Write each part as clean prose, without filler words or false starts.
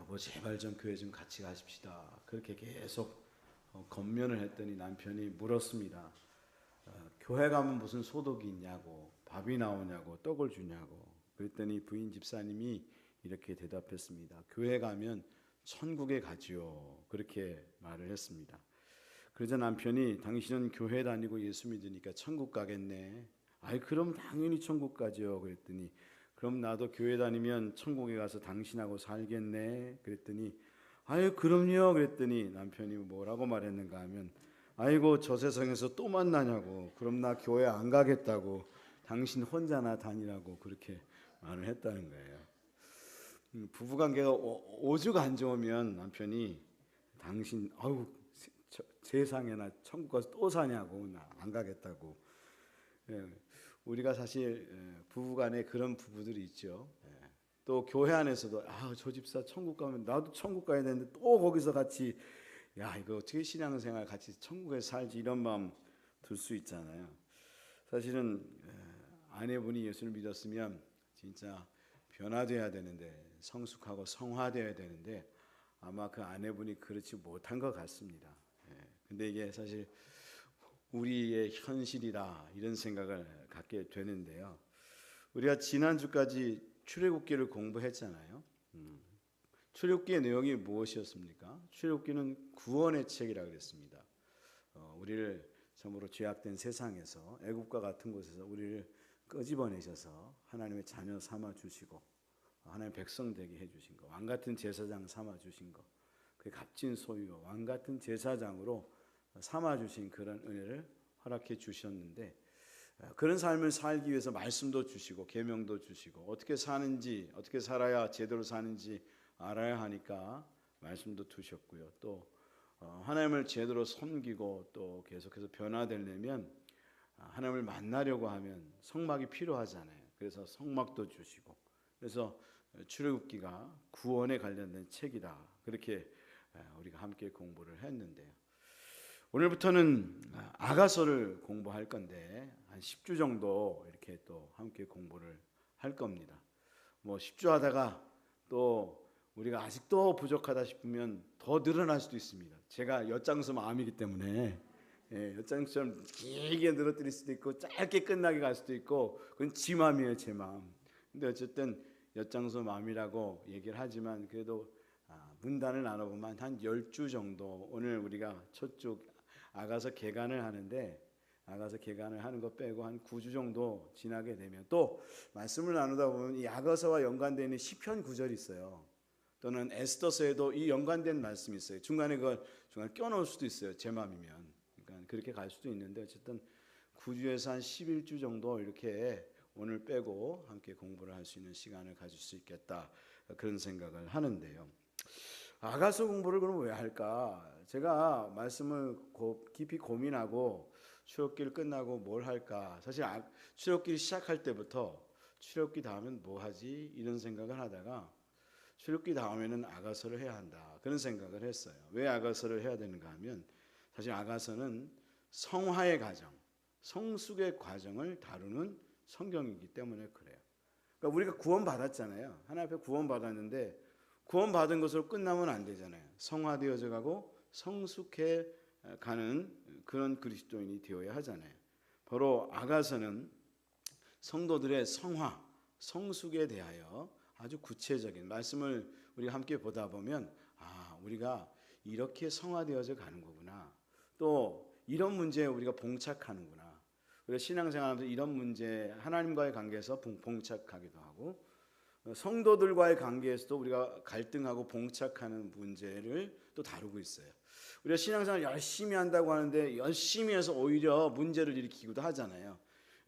여보 제발 좀 교회 좀 같이 가십시다. 그렇게 계속 권면을 했더니 남편이 물었습니다. 교회 가면 무슨 소독이 있냐고, 밥이 나오냐고, 떡을 주냐고. 그랬더니 부인 집사님이 이렇게 대답했습니다. 교회 가면 천국에 가지요. 그렇게 말을 했습니다. 그러자 남편이 당신은 교회 다니고 예수 믿으니까 천국 가겠네. 아이 그럼 당연히 천국 가죠. 그랬더니 그럼 나도 교회 다니면 천국에 가서 당신하고 살겠네. 그랬더니 아유 그럼요. 그랬더니 남편이 뭐라고 말했는가 하면 아이고 저 세상에서 또 만나냐고. 그럼 나 교회 안 가겠다고. 당신 혼자나 다니라고 그렇게 말을 했다는 거예요. 부부관계가 오죽 안 좋으면 남편이 당신 아유 세상에나 천국 가서 또 사냐고 나 안 가겠다고. 우리가 사실 부부간에 그런 부부들이 있죠. 또 교회 안에서도 저 집사 천국 가면 나도 천국 가야 되는데 또 거기서 같이 야 이거 어떻게 신앙생활 같이 천국에 살지 이런 마음 들 수 있잖아요. 사실은 아내분이 예수를 믿었으면 진짜 변화돼야 되는데 성숙하고 성화돼야 되는데 아마 그 아내분이 그렇지 못한 것 같습니다. 근데 이게 사실 우리의 현실이다 이런 생각을 갖게 되는데요. 우리가 지난주까지 출애굽기를 공부했잖아요. 출애굽기의 내용이 무엇이었습니까? 출애굽기는 구원의 책이라고 그랬습니다. 우리를 참으로 죄악된 세상에서 애국과 같은 곳에서 우리를 끄집어내셔서 하나님의 자녀 삼아 주시고 하나님의 백성 되게 해주신 거, 왕 같은 제사장 삼아 주신 거, 그 값진 소유, 왕 같은 제사장으로 삼아 주신 그런 은혜를 허락해 주셨는데 그런 삶을 살기 위해서 말씀도 주시고 계명도 주시고 어떻게 사는지 어떻게 살아야 제대로 사는지 알아야 하니까 말씀도 두셨고요. 또 하나님을 제대로 섬기고 또 계속해서 변화되려면 하나님을 만나려고 하면 성막이 필요하잖아요. 그래서 성막도 주시고 그래서 출애굽기가 구원에 관련된 책이다. 그렇게 우리가 함께 공부를 했는데요. 오늘부터는 아가서를 공부할 건데 한 10주 정도 이렇게 또 함께 공부를 할 겁니다. 뭐 10주 하다가 또 우리가 아직도 부족하다 싶으면 더 늘어날 수도 있습니다. 제가 엿장수 마음이기 때문에 엿장수처럼 길게 늘어뜨릴 수도 있고 짧게 끝나게 갈 수도 있고 그건 지 마음이에요, 제 마음. 근데 어쨌든 엿장수 마음이라고 얘기를 하지만 그래도 문단을 나눠보면 한 10주 정도 오늘 우리가 첫 주 아가서 개간을 하는데 아가서 개간을 하는 거 빼고 한 9주 정도 지나게 되면 또 말씀을 나누다 보면 이 아가서와 연관되어 있는 시편 구절이 있어요. 또는 에스더서에도 이 연관된 말씀이 있어요. 중간에 그걸 중간에 껴넣을 수도 있어요. 제 마음이면. 그러니까 그렇게 갈 수도 있는데 어쨌든 9주에서 한 11주 정도 이렇게 오늘 빼고 함께 공부를 할 수 있는 시간을 가질 수 있겠다. 그런 생각을 하는데요. 아가서 공부를 그럼 왜 할까? 제가 말씀을 깊이 고민하고 출애굽기를 끝나고 뭘 할까? 사실 출애굽기를 시작할 때부터 출애굽기 다음엔 뭐 하지? 이런 생각을 하다가 출애굽기 다음에는 아가서를 해야 한다. 그런 생각을 했어요. 왜 아가서를 해야 되는가 하면 사실 아가서는 성화의 과정, 성숙의 과정을 다루는 성경이기 때문에 그래요. 그러니까 우리가 구원받았잖아요. 하나님 앞에 구원받았는데 구원받은 것으로 끝나면 안 되잖아요. 성화되어져 가고 성숙해 가는 그런 그리스도인이 되어야 하잖아요. 바로 아가서는 성도들의 성화, 성숙에 대하여 아주 구체적인 말씀을 우리가 함께 보다 보면 우리가 이렇게 성화되어져 가는 거구나. 또 이런 문제에 우리가 봉착하는구나. 우리가 신앙생활하면서 이런 문제 하나님과의 관계에서 봉착하기도 하고 성도들과의 관계에서도 우리가 갈등하고 봉착하는 문제를 또 다루고 있어요. 우리가 신앙생활 열심히 한다고 하는데 열심히 해서 오히려 문제를 일으키기도 하잖아요.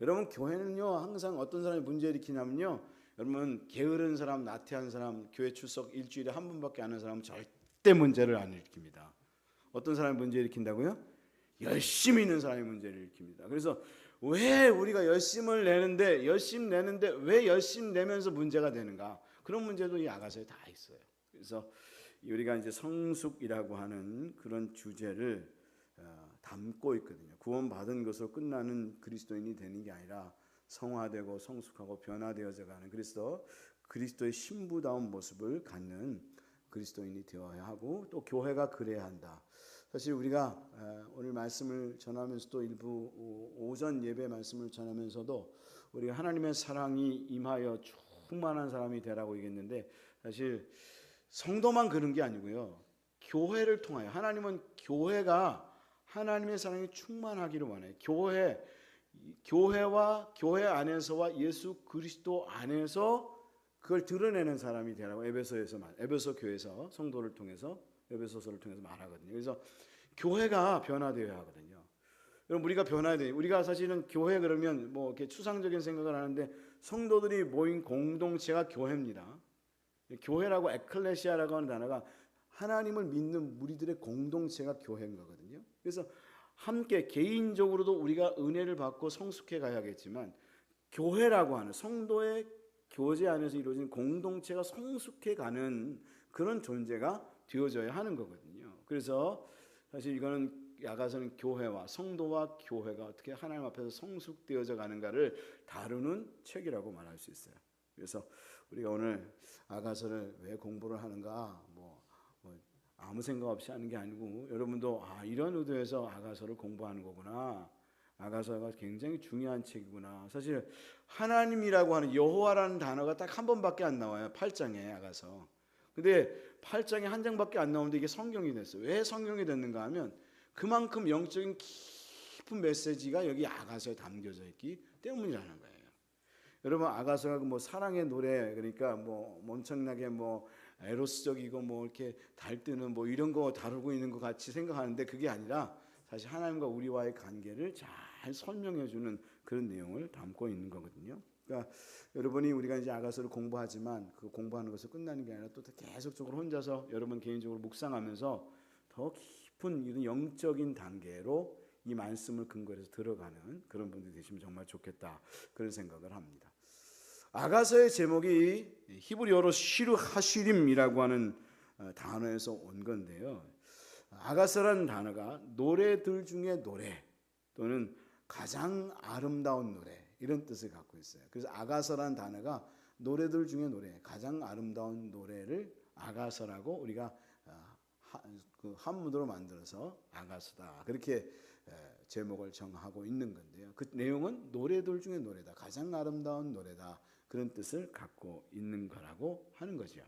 여러분 교회는요 항상 어떤 사람이 문제 일으키냐면요 여러분 게으른 사람, 나태한 사람, 교회 출석 일주일에 한 번밖에 안 하는 사람은 절대 문제를 안 일으킵니다. 어떤 사람이 문제 일으킨다고요? 열심히 있는 사람이 문제를 일으킵니다. 그래서 왜 우리가 열심을 내는데 왜 열심 내면서 문제가 되는가? 그런 문제도 이 아가서에 다 있어요. 그래서 우리가 이제 성숙이라고 하는 그런 주제를 담고 있거든요. 구원받은 것으로 끝나는 그리스도인이 되는 게 아니라 성화되고 성숙하고 변화되어져 가는 그리스도의 신부다운 모습을 갖는 그리스도인이 되어야 하고 또 교회가 그래야 한다. 사실 우리가 오늘 말씀을 전하면서도 일부 오전 예배 말씀을 전하면서도 우리가 하나님의 사랑이 임하여 충만한 사람이 되라고 얘기했는데 사실 성도만 그런 게 아니고요. 교회를 통하여 하나님은 교회가 하나님의 사랑이 충만하기를 원해요. 교회와 교회 안에서와 예수 그리스도 안에서 그걸 드러내는 사람이 되라고 에베소 교회에서 성도를 통해서 에베소서를 통해서 말하거든요. 그래서 교회가 변화되어야 하거든요. 여러분 우리가 변화해야 돼요. 우리가 사실은 교회 그러면 뭐 이렇게 추상적인 생각을 하는데 성도들이 모인 공동체가 교회입니다. 교회라고 에클레시아라고 하는 단어가 하나님을 믿는 무리들의 공동체가 교회인 거거든요. 그래서 함께 개인적으로도 우리가 은혜를 받고 성숙해 가야겠지만 교회라고 하는 성도의 교제 안에서 이루어진 공동체가 성숙해 가는 그런 존재가 되어져야 하는 거거든요. 그래서 사실 이거는 야가서는 교회와 성도와 교회가 어떻게 하나님 앞에서 성숙되어져 가는가를 다루는 책이라고 말할 수 있어요. 그래서 우리가 오늘 아가서를 왜 공부를 하는가 뭐 아무 생각 없이 하는 게 아니고 여러분도 이런 의도에서 아가서를 공부하는 거구나. 아가서가 굉장히 중요한 책이구나. 사실 하나님이라고 하는 여호와라는 단어가 딱 한 번밖에 안 나와요. 8장에 아가서. 근데 8장에 한 장밖에 안 나오는데 이게 성경이 됐어요. 왜 성경이 됐는가 하면 그만큼 영적인 깊은 메시지가 여기 아가서에 담겨져 있기 때문이라는 거예요. 여러분 아가서가 뭐 사랑의 노래 그러니까 뭐 엄청나게 뭐 에로스적이고 뭐 이렇게 달뜨는 뭐 이런 거 다루고 있는 것 같이 생각하는데 그게 아니라 사실 하나님과 우리와의 관계를 잘 설명해 주는 그런 내용을 담고 있는 거거든요. 그러니까 여러분이 우리가 이제 아가서를 공부하지만 그 공부하는 것을 끝나는 게 아니라 또 계속적으로 혼자서 여러분 개인적으로 묵상하면서 더 깊은 이런 영적인 단계로 이 말씀을 근거로 해서 들어가는 그런 분들이 되시면 정말 좋겠다 그런 생각을 합니다. 아가서의 제목이 히브리어로 시르 하시림이라고 하는 단어에서 온 건데요. 아가서라는 단어가 노래들 중에 노래 또는 가장 아름다운 노래 이런 뜻을 갖고 있어요. 그래서 아가서라는 단어가 노래들 중에 노래, 가장 아름다운 노래를 아가서라고 우리가 그 한문으로 만들어서 아가서다 그렇게 제목을 정하고 있는 건데요. 그 내용은 노래들 중에 노래다, 가장 아름다운 노래다 그런 뜻을 갖고 있는 거라고 하는 거죠.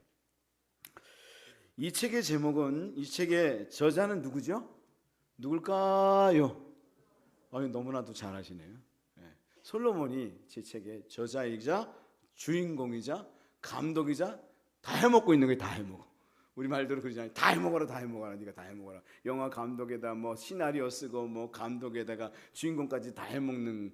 이 책의 제목은 이 책의 저자는 누구죠? 누굴까요? 너무나도 잘 아시네요. 솔로몬이 제 책의 저자이자 주인공이자 감독이자 다 해먹고 있는 거예요. 다 해먹어. 우리 말대로 그러잖아요. 다 해먹어라, 다 해먹어라. 네가 다 해먹어라. 영화 감독에다 뭐 시나리오 쓰고 뭐 감독에다가 주인공까지 다 해먹는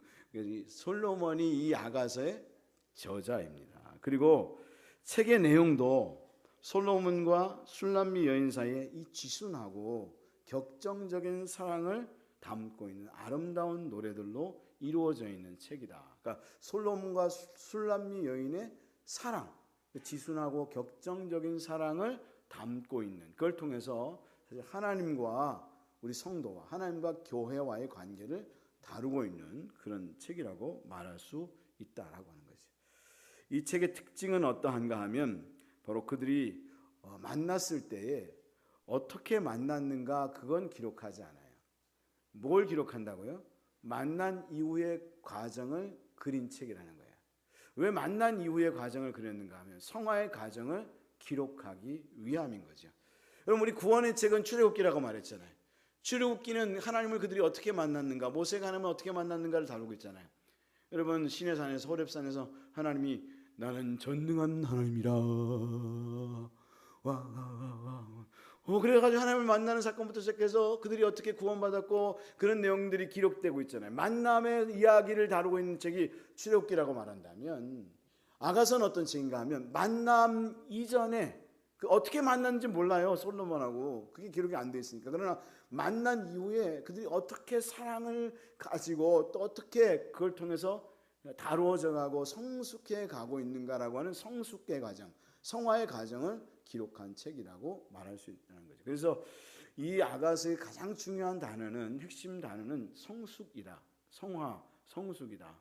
솔로몬이 이 아가서의 저자입니다. 그리고 책의 내용도 솔로몬과 술람미 여인 사이에 이 지순하고 격정적인 사랑을 담고 있는 아름다운 노래들로 이루어져 있는 책이다. 그러니까 솔로몬과 술람미 여인의 사랑, 지순하고 격정적인 사랑을 담고 있는 그걸 통해서 하나님과 우리 성도와 하나님과 교회와의 관계를 다루고 있는 그런 책이라고 말할 수 있다라고 하는 거죠. 이 책의 특징은 어떠한가 하면 바로 그들이 만났을 때에 어떻게 만났는가 그건 기록하지 않아요. 뭘 기록한다고요? 만난 이후의 과정을 그린 책이라는 거예요. 왜 만난 이후의 과정을 그렸는가 하면 성화의 과정을 기록하기 위함인 거죠. 여러분 우리 구원의 책은 출애굽기라고 말했잖아요. 출애굽기는 하나님을 그들이 어떻게 만났는가, 모세가 하나님을 어떻게 만났는가를 다루고 있잖아요. 여러분 시내산에서 호렙산에서 하나님이 나는 전능한 하나님이라 그래가지고 하나님을 만나는 사건부터 시작해서 그들이 어떻게 구원받았고 그런 내용들이 기록되고 있잖아요. 만남의 이야기를 다루고 있는 책이 출애굽기라고 말한다면 아가서는 어떤 책인가 하면 만남 이전에 어떻게 만났는지 몰라요. 솔로몬하고 그게 기록이 안 돼 있으니까. 그러나 만난 이후에 그들이 어떻게 사랑을 가지고 또 어떻게 그걸 통해서 다루어져 가고 성숙해 가고 있는가라고 하는 성숙의 과정, 성화의 과정을 기록한 책이라고 말할 수 있다는 거죠. 그래서 이 아가서의 가장 중요한 단어는 핵심 단어는 성숙이다. 성화, 성숙이다.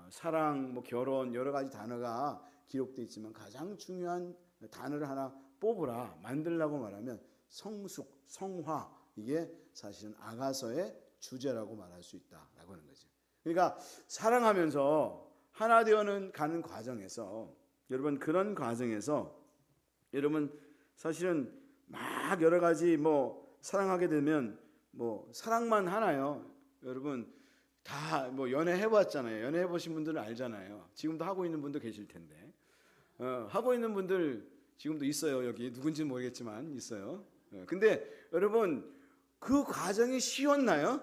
사랑, 뭐 결혼 여러 가지 단어가 기록되어 있지만 가장 중요한 단어를 하나 뽑으라, 만들라고 말하면 성숙, 성화, 이게 사실은 아가서의 주제라고 말할 수 있다라고 하는 거죠. 그러니까 사랑하면서 하나 되어는 가는 과정에서, 여러분 그런 과정에서 여러분 사실은 막 여러 가지 사랑하게 되면 사랑만 하나요? 여러분 다 연애 해봤잖아요. 연애 해보신 분들은 알잖아요. 지금도 하고 있는 분도 계실 텐데, 하고 있는 분들 지금도 있어요. 여기 누군지는 모르겠지만 있어요. 근데 여러분 그 과정이 쉬웠나요?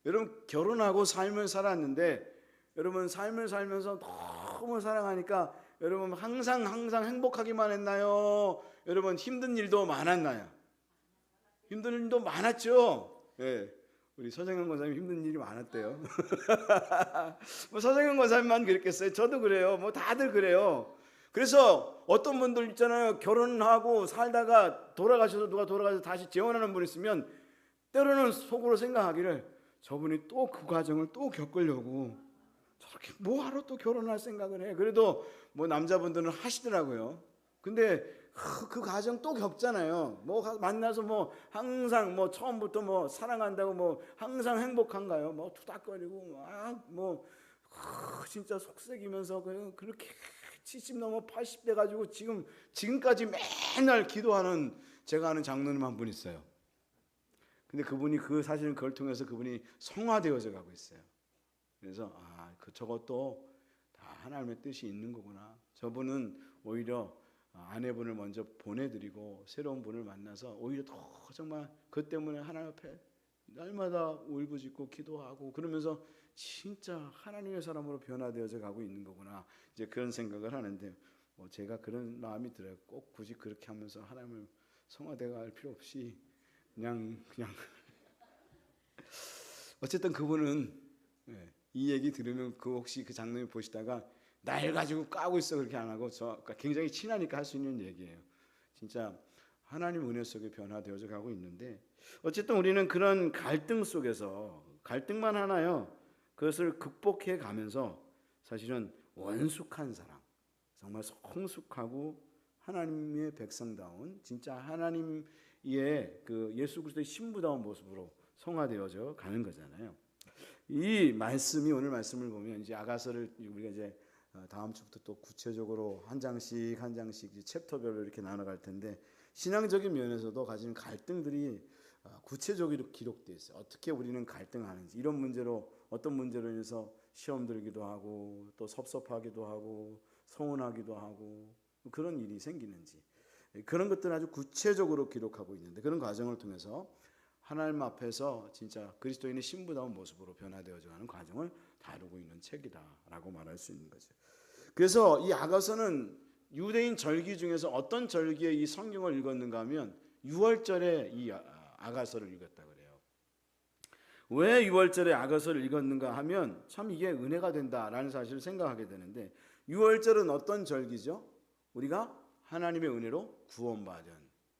여러분 결혼하고 삶을 살았는데, 여러분 삶을 살면서 너무 사랑하니까 여러분 항상 행복하기만 했나요? 여러분 힘든 일도 많았나요? 힘든 일도 많았죠. 예. 우리 서정현 권사님 힘든 일이 많았대요. 서정현 권사님만 그랬겠어요? 저도 그래요. 다들 그래요. 그래서 어떤 분들 있잖아요. 결혼하고 살다가 누가 돌아가셔서 다시 재혼하는 분 있으면 때로는 속으로 생각하기를, 저분이 또 그 과정을 또 겪으려고 저렇게 뭐하러 또 결혼할 생각을 해. 그래도 남자분들은 하시더라고요. 근데 그 과정 또 겪잖아요. 만나서 항상 처음부터 사랑한다고 항상 행복한가요? 투닥거리고 진짜 속색이면서 그렇게 70 넘어 80 돼 가지고 지금까지 맨날 기도하는 제가 아는 장로님 한 분 있어요. 근데 그분이 사실은 그걸 통해서 그분이 성화되어져 가고 있어요. 그래서 저것도 다 하나님의 뜻이 있는 거구나. 저분은 오히려 아내분을 먼저 보내드리고 새로운 분을 만나서 오히려 더 정말 그 때문에 하나님 앞에 날마다 울부짖고 기도하고 그러면서 진짜 하나님의 사람으로 변화되어져 가고 있는 거구나. 이제 그런 생각을 하는데, 제가 그런 마음이 들어요. 꼭 굳이 그렇게 하면서 하나님을 성화되어 갈 필요 없이 그냥 어쨌든 그분은, 이 얘기 들으면 혹시 그 장로님 보시다가 날 가지고 까고 있어 그렇게 안 하고, 굉장히 친하니까 할 수 있는 얘기예요. 진짜 하나님 은혜 속에 변화되어져 가고 있는데, 어쨌든 우리는 그런 갈등 속에서, 갈등만 하나요, 그것을 극복해 가면서 사실은 원숙한 사랑, 정말 성숙하고 하나님의 백성다운, 진짜 하나님의 예수 그리스도의 신부다운 모습으로 성화되어져 가는 거잖아요. 이 말씀이, 오늘 말씀을 보면 이제 아가서를 우리가 이제 다음 주부터 또 구체적으로 한 장씩 챕터별로 이렇게 나눠갈 텐데, 신앙적인 면에서도 가진 갈등들이 구체적으로 기록되어 있어요. 어떻게 우리는 갈등하는지, 이런 문제로, 어떤 문제로 인해서 시험 들기도 하고 또 섭섭하기도 하고 서운하기도 하고 그런 일이 생기는지, 그런 것들을 아주 구체적으로 기록하고 있는데, 그런 과정을 통해서 하나님 앞에서 진짜 그리스도인의 신부다운 모습으로 변화되어져 가는 과정을 다루고 있는 책이다라고 말할 수 있는 거죠. 그래서 이 아가서는 유대인 절기 중에서 어떤 절기에 이 성경을 읽었는가 하면 6월절에 이 아가서를 읽었다 그래요. 왜 6월절에 아가서를 읽었는가 하면 참 이게 은혜가 된다라는 사실을 생각하게 되는데, 6월절은 어떤 절기죠? 우리가 하나님의 은혜로 구원받은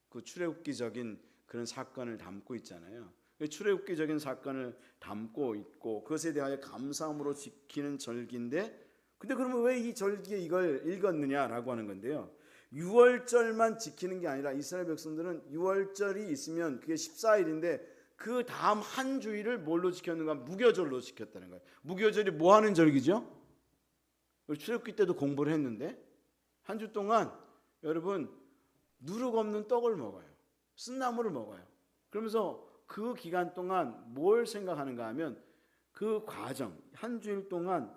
그 출애굽기적인 그런 사건을 담고 있잖아요. 출애굽기적인 사건을 담고 있고 그것에 대하여 감사함으로 지키는 절기인데, 근데 그러면 왜 이 절기에 이걸 읽었느냐라고 하는 건데요. 6월절만 지키는 게 아니라 이스라엘 백성들은 6월절이 있으면 그게 14일인데 그 다음 한 주일을 뭘로 지켰는가? 무교절로 지켰다는 거예요. 무교절이 뭐 하는 절기죠? 출애굽기 때도 공부를 했는데 한 주 동안 여러분 누룩 없는 떡을 먹어요. 쓴나물을 먹어요. 그러면서 그 기간 동안 뭘 생각하는가 하면 그 과정, 한 주일 동안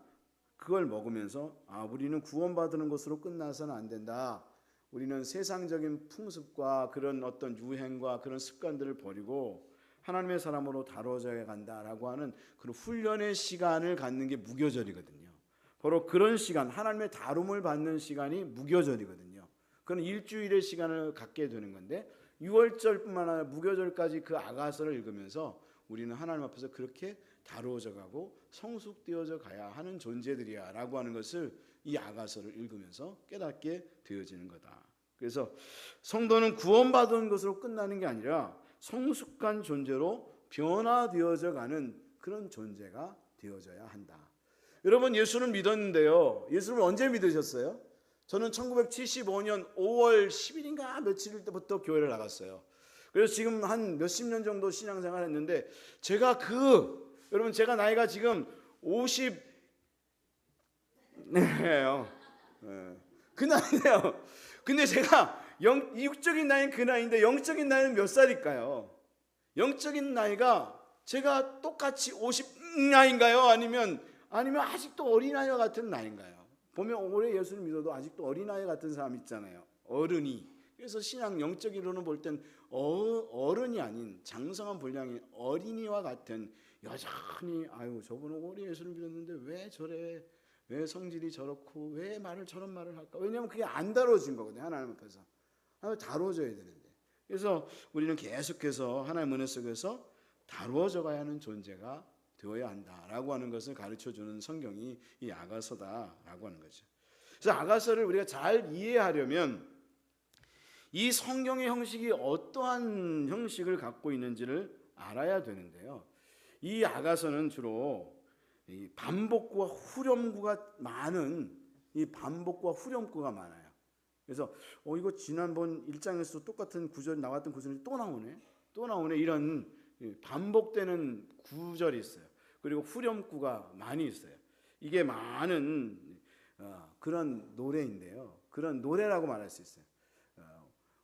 그걸 먹으면서 우리는 구원받는 것으로 끝나서는 안 된다. 우리는 세상적인 풍습과 그런 어떤 유행과 그런 습관들을 버리고 하나님의 사람으로 다뤄져야 간다라고 하는 그런 훈련의 시간을 갖는 게 무교절이거든요. 바로 그런 시간, 하나님의 다rum을 받는 시간이 무교절이거든요. 그건 일주일의 시간을 갖게 되는 건데, 6월절뿐만 아니라 무교절까지 그 아가서를 읽으면서 우리는 하나님 앞에서 그렇게 다루어져 가고 성숙되어져 가야 하는 존재들이야 라고 하는 것을 이 아가서를 읽으면서 깨닫게 되어지는 거다. 그래서 성도는 구원받은 것으로 끝나는 게 아니라 성숙한 존재로 변화되어져 가는 그런 존재가 되어져야 한다. 여러분 예수를 믿었는데요, 예수를 언제 믿으셨어요? 저는 1975년 5월 10일인가 며칠 때부터 교회를 나갔어요. 그래서 지금 한 몇십 년 정도 신앙생활 했는데 제가 여러분 제가 나이가 지금 50 네요. 그 나이네요. 근데 제가 육적인 나이는 그 나이인데 영적인 나이는 몇 살일까요? 영적인 나이가 제가 똑같이 50 나이인가요? 아니면 아직도 어린아이와 같은 나이인가요? 보면 오래 예수를 믿어도 아직도 어린아이 같은 사람 있잖아요. 어른이. 그래서 신앙 영적으로는 볼 땐 어른이 아닌 장성한 분량인 어린이와 같은 여전히 저분은 오래 예수를 믿었는데 왜 저래? 왜 성질이 저렇고 왜 저런 말을 할까? 왜냐하면 그게 안 다뤄진 거거든요. 하나님 앞에서. 다뤄져야 되는데. 그래서 우리는 계속해서 하나님 은혜 속에서 다루어져 가야 하는 존재가 되어야 한다라고 하는 것을 가르쳐주는 성경이 이 아가서다라고 하는 거죠. 그래서 아가서를 우리가 잘 이해하려면 이 성경의 형식이 어떠한 형식을 갖고 있는지를 알아야 되는데요. 이 아가서는 주로 이 반복구와 후렴구가 많아요. 그래서 이거 지난번 1장에서 똑같은 구절 나왔던 구절이 또 나오네 이런 반복되는 구절이 있어요. 그리고 후렴구가 많이 있어요. 이게 많은 그런 노래인데요. 그런 노래라고 말할 수 있어요.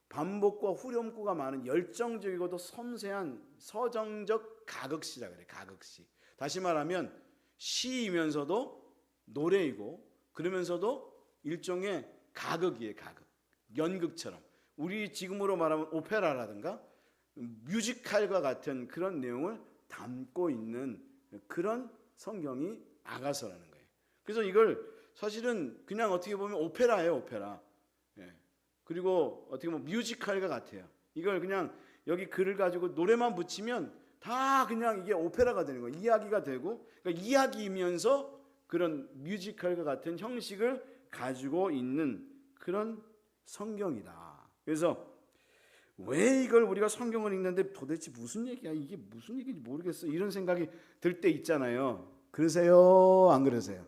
반복과 후렴구가 많은 열정적이고도 섬세한 서정적 가극시라 그래. 가극시. 다시 말하면 시이면서도 노래이고 그러면서도 일종의 가극이에요. 가극. 연극처럼. 우리 지금으로 말하면 오페라라든가 뮤지컬과 같은 그런 내용을 담고 있는 그런 성경이 아가서라는 거예요. 그래서 이걸 사실은 그냥 어떻게 보면 오페라예요. 오페라. 그리고 어떻게 보면 뮤지컬과 같아요. 이걸 그냥 여기 글을 가지고 노래만 붙이면 다 그냥 이게 오페라가 되는 거예요. 이야기가 되고 그러니까 이야기이면서 그런 뮤지컬과 같은 형식을 가지고 있는 그런 성경이다. 그래서 왜 이걸 우리가 성경을 읽는데 도대체 무슨 얘기야? 이게 무슨 얘기인지 모르겠어. 이런 생각이 들 때 있잖아요. 그러세요? 안 그러세요?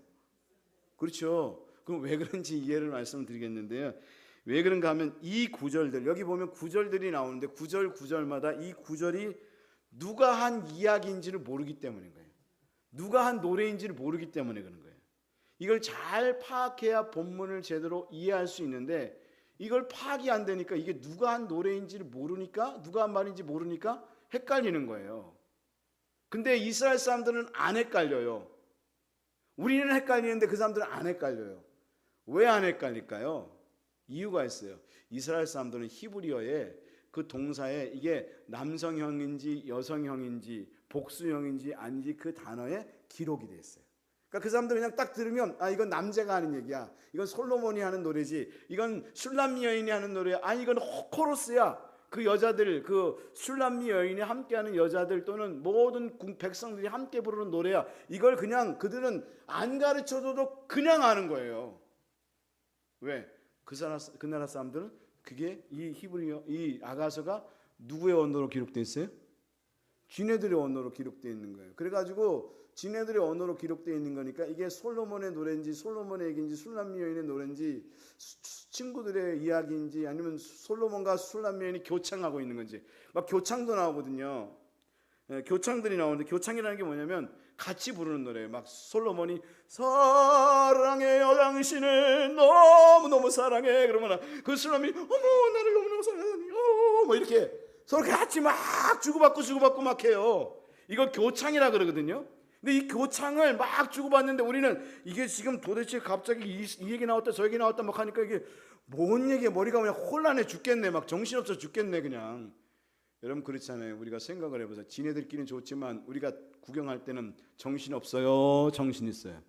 그렇죠. 그럼 왜 그런지 이해를 말씀드리겠는데요. 왜 그런가 하면 이 구절들, 여기 보면 구절들이 나오는데 구절마다 이 구절이 누가 한 이야기인지를 모르기 때문인 거예요. 누가 한 노래인지를 모르기 때문에 그런 거예요. 이걸 잘 파악해야 본문을 제대로 이해할 수 있는데 이걸 파악이 안 되니까 이게 누가 한 노래인지를 모르니까 누가 한 말인지 모르니까 헷갈리는 거예요. 근데 이스라엘 사람들은 안 헷갈려요. 우리는 헷갈리는데 그 사람들은 안 헷갈려요. 왜 안 헷갈릴까요? 이유가 있어요. 이스라엘 사람들은 히브리어에 그 동사에 이게 남성형인지 여성형인지 복수형인지 아닌지 그 단어에 기록이 돼 있어요. 그러니까 그 사람들 그냥 딱 들으면 이건 남자가 하는 얘기야. 이건 솔로몬이 하는 노래지. 이건 슐람미 여인이 하는 노래야. 이건 코러스야. 그 여자들, 그 슐람미 여인이 함께하는 여자들 또는 모든 백성들이 함께 부르는 노래야. 이걸 그냥 그들은 안 가르쳐줘도 그냥 아는 거예요. 왜? 그 나라 사람들은 그게 이 히브리어, 이 아가서가 누구의 언어로 기록되어 있어요? 지네들의 언어로 기록되어 있는 거예요. 그래가지고 지네들의 언어로 기록되어 있는 거니까 이게 솔로몬의 노래인지 솔로몬의 얘기인지 술람미 여인의 노래인지 친구들의 이야기인지 아니면 솔로몬과 술람미 여인이 교창하고 있는 건지 막 교창도 나오거든요. 교창들이 나오는데 교창이라는 게 뭐냐면 같이 부르는 노래예요. 막 솔로몬이 사랑해요 당신을 너무너무 사랑해 그러면 그 술람이 어머 나를 너무너무 사랑하니 뭐 이렇게 서로 같이 막 주고받고 막 해요. 이걸 교창이라 그러거든요. 근데 이 교창을 막 주고받는데 우리는 이게 지금 도대체 갑자기 이 얘기 나왔다 저 얘기 나왔다 막 하니까 이게 뭔 얘기야 머리가 그냥 혼란해 죽겠네 막 정신없어 죽겠네 그냥. 여러분 그렇잖아요. 우리가 생각을 해보세요. 지네들끼리는 좋지만 우리가 구경할 때는 정신없어요? 정신있어요?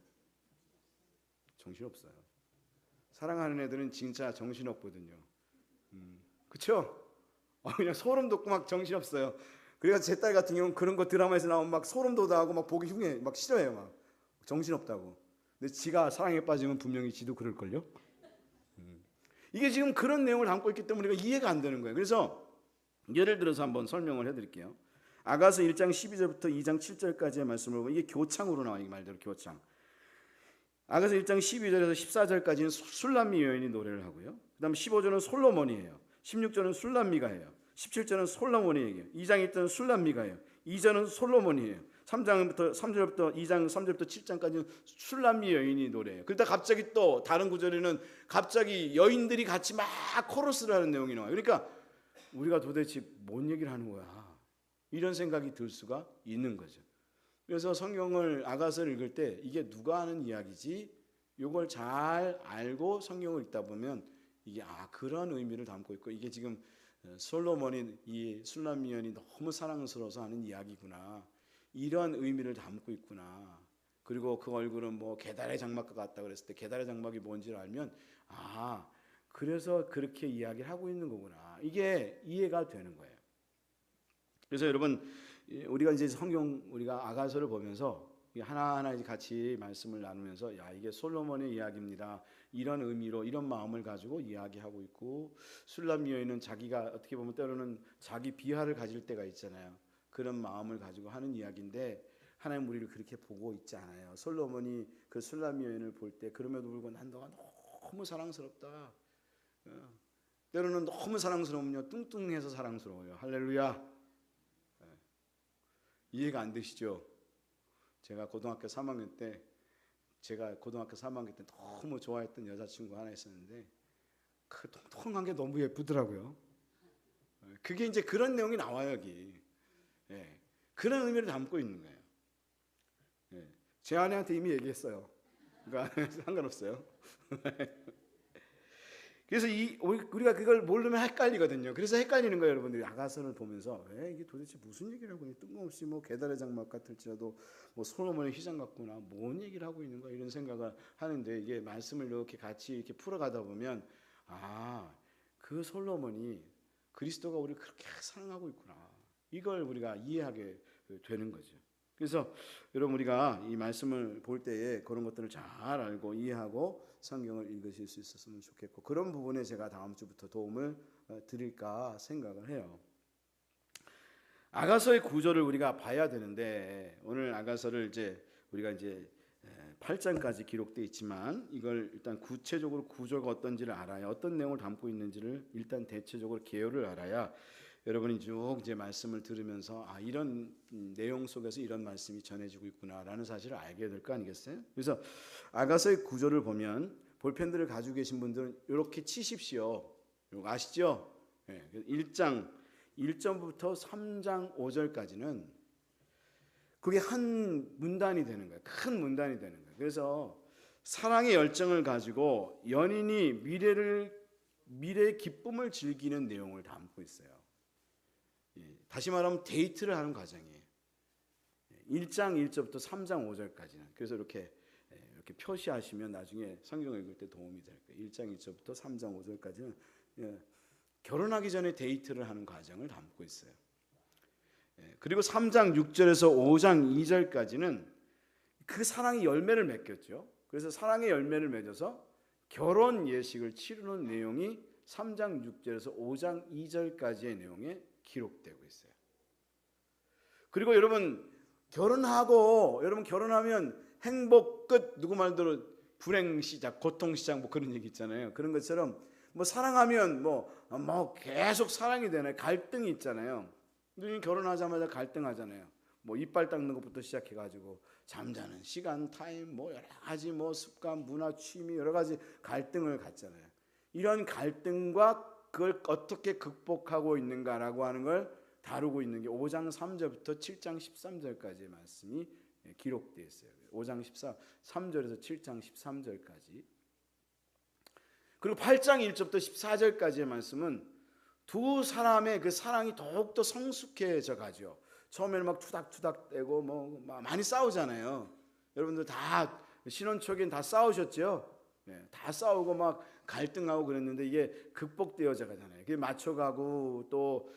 정신없어요. 사랑하는 애들은 진짜 정신없거든요. 그쵸? 그냥 소름 돋고 막 정신없어요. 그래서 제 딸 같은 경우는 그런 거 드라마에서 나오면 막 소름 돋아하고 막 보기 흉해 막 싫어해요. 막 정신없다고. 근데 지가 사랑에 빠지면 분명히 지도 그럴걸요. 이게 지금 그런 내용을 담고 있기 때문에 우리가 이해가 안 되는 거예요. 그래서 예를 들어서 한번 설명을 해드릴게요. 아가서 1장 12절부터 2장 7절까지의 말씀을 보면 이게 교창으로 나와요. 이 말대로 교창. 아가서 1장 12절에서 14절까지는 술람미 여인이 노래를 하고요. 그 다음 15절은 솔로몬이 해요. 16절은 술람미가 해요. 17절은 솔로몬이 해요. 2장 1절은 술람미가 해요. 2절은 솔로몬이 해요. 3절부터 2장 3절부터 7장까지는 술람미 여인이 노래해요. 그러다 갑자기 또 다른 구절에는 갑자기 여인들이 같이 막 코러스를 하는 내용이 나와요. 그러니까 우리가 도대체 뭔 얘기를 하는 거야? 이런 생각이 들 수가 있는 거죠. 그래서 성경을 아가서를 읽을 때 이게 누가 하는 이야기지? 이걸 잘 알고 성경을 읽다 보면 이게 그런 의미를 담고 있고, 이게 지금 솔로몬이 이 술람미 여인이 너무 사랑스러워서 하는 이야기구나, 이런 의미를 담고 있구나. 그리고 그 얼굴은 뭐 계달의 장막과 같다 그랬을 때 계달의 장막이 뭔지를 알면 그래서 그렇게 이야기를 하고 있는 거구나, 이게 이해가 되는 거예요. 그래서 여러분, 우리가 이제 성경, 우리가 아가서를 보면서 하나하나 같이 말씀을 나누면서 이게 솔로몬의 이야기입니다, 이런 의미로 이런 마음을 가지고 이야기하고 있고, 술람미 여인은 자기가 어떻게 보면 때로는 자기 비하를 가질 때가 있잖아요. 그런 마음을 가지고 하는 이야기인데 하나님 우리를 그렇게 보고 있지 않아요. 솔로몬이 그 술람미 여인을 볼 때 그럼에도 불구하고 난 너가 너무 사랑스럽다, 때로는 너무 사랑스러우면요 뚱뚱해서 사랑스러워요. 할렐루야. 이해가 안 되시죠? 제가 고등학교 3학년 때 너무 좋아했던 여자친구 하나 있었는데 그 통통한 게 너무 예쁘더라고요. 그게 이제 그런 내용이 나와요 여기. 그런 의미를 담고 있는 거예요. 제 아내한테 이미 얘기했어요. 그러니까 상관없어요. 그래서 우리가 그걸 모르면 헷갈리거든요. 그래서 헷갈리는 거예요, 여러분들이. 아가서를 보면서 이게 도대체 무슨 얘기를 하고 있는, 뜬금없이 뭐 계달의 장막 같을지라도 뭐 솔로몬의 휘장 같구나, 뭔 얘기를 하고 있는 거야, 이런 생각을 하는데, 이게 말씀을 이렇게 같이 이렇게 풀어가다 보면 그 솔로몬이 그리스도가 우리를 그렇게 사랑하고 있구나, 이걸 우리가 이해하게 되는 거죠. 그래서 여러분, 우리가 이 말씀을 볼 때에 그런 것들을 잘 알고 이해하고 성경을 읽으실 수 있었으면 좋겠고, 그런 부분에 제가 다음 주부터 도움을 드릴까 생각을 해요. 아가서의 구조를 우리가 봐야 되는데, 오늘 아가서를 우리가 8장까지 기록되어 있지만 이걸 일단 구체적으로 구조가 어떤지를 알아야, 어떤 내용을 담고 있는지를 일단 대체적으로 개요를 알아야 여러분이 쭉 말씀을 들으면서 이런 내용 속에서 이런 말씀이 전해지고 있구나라는 사실을 알게 될 거 아니겠어요? 그래서 아가서의 구조를 보면, 볼펜들을 가지고 계신 분들은 이렇게 치십시오. 이거 아시죠? 1장 1절부터 3장 5절까지는 그게 한 문단이 되는 거예요. 큰 문단이 되는 거예요. 그래서 사랑의 열정을 가지고 연인이 미래의 기쁨을 즐기는 내용을 담고 있어요. 다시 말하면 데이트를 하는 과정이에요. 1장 1절부터 3장 5절까지는. 그래서 이렇게 표시하시면 나중에 성경을 읽을 때 도움이 될 거예요. 1장 1절부터 3장 5절까지는 결혼하기 전에 데이트를 하는 과정을 담고 있어요. 그리고 3장 6절에서 5장 2절까지는 그 사랑의 열매를 맺겠죠. 그래서 사랑의 열매를 맺어서 결혼 예식을 치르는 내용이 3장 6절에서 5장 2절까지의 내용에 기록되고 있어요. 그리고 여러분, 결혼하면 행복 끝, 누구 말대로 불행 시작, 고통 시작, 뭐 그런 얘기 있잖아요. 그런 것처럼 사랑하면 계속 사랑이 되나요? 갈등이 있잖아요. 우리 결혼하자마자 갈등하잖아요. 이빨 닦는 것부터 시작해가지고 잠자는 시간, 타임, 여러 가지 습관, 문화, 취미, 여러 가지 갈등을 갖잖아요. 이런 갈등과 그걸 어떻게 극복하고 있는가라고 하는 걸 다루고 있는 게 5장 3절부터 7장 13절까지의 말씀이 기록되어 있어요. 5장 3절에서 7장 13절까지. 그리고 8장 1절부터 14절까지의 말씀은 두 사람의 그 사랑이 더욱더 성숙해져 가죠. 처음에는 막 투닥투닥대고 많이 싸우잖아요. 여러분들 다 신혼 초기엔 다 싸우셨죠? 다 싸우고 막 갈등하고 그랬는데 이게 극복되어져 가잖아요. 그게 맞춰가고 또